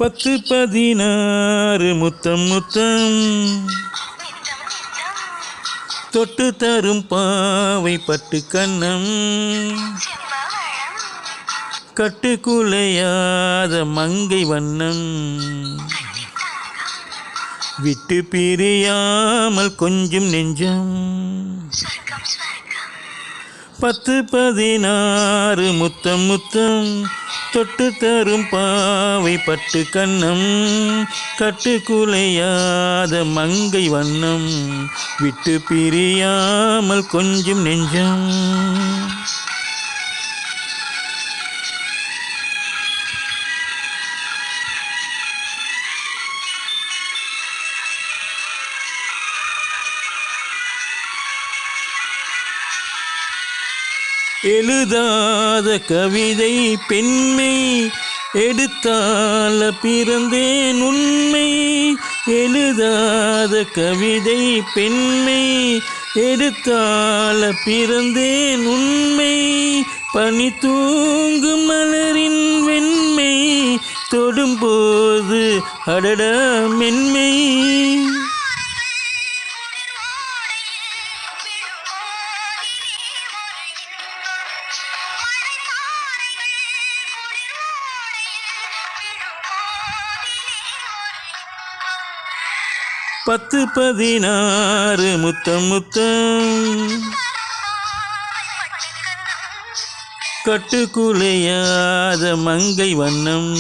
10 16 முத்தம் முத்தம் தொட்டு தரும் பாவை பட்டு கண்ணம் கட்டுக்குலையாத மங்கை வண்ணம் விட்டு பிரியாமல் கொஞ்சம் நெஞ்சம் 10 16 முத்தம் முத்தம் தொட்டு தரும் பாவை பட்டு கண்ணம் கட்டுக்குலையாத மங்கை வண்ணம் விட்டு பிரியாமல் கொஞ்சம் நெஞ்சம் எழுதாத கவிதை பெண்மை எடுத்தால பிறந்தேன் உண்மை எழுதாத கவிதை பெண்மை எடுத்தால பிறந்தேன் உண்மை பனி தூங்கும் மலரின் வெண்மை தொடும்போது அடடா மென்மை பத்து 16 முத்தம் முத்தம் கட்டுக்குலையாத மங்கை வண்ணம்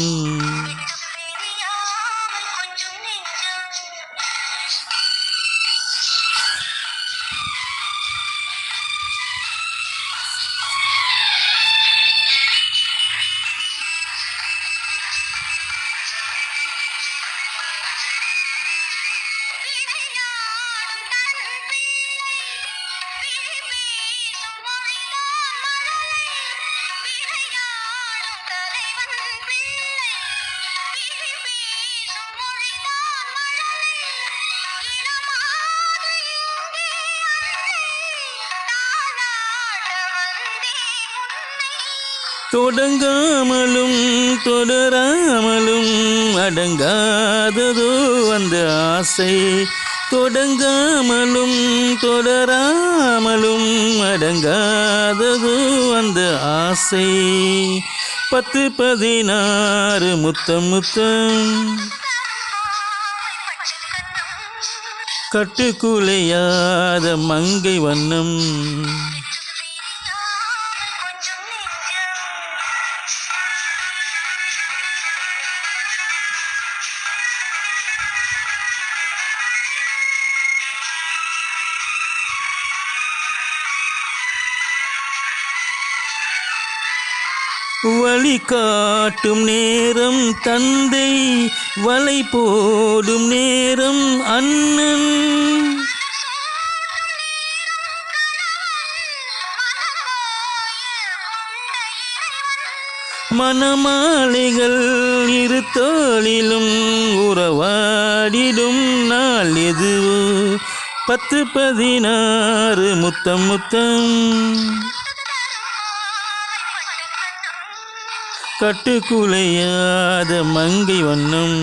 தொடங்காமலும் தொடராமலும் அடங்காததோ அந்த ஆசை தொடங்காமலும் தொடராமலும் அடங்காததோ அந்த ஆசை 10 16 முத்தம் முத்தம் கட்டுக்குலையாத மங்கை வண்ணம் வழி காட்டும் நேரம் தந்தை வலை போடும் நேரம் அண்ணன் மணமாலைகள் இரு தோளிலும் உறவாடிடும் நாள் எதுவோ 10 16 முத்தம் முத்தம் கட்டுக்குலையாத மங்கை வண்ணம்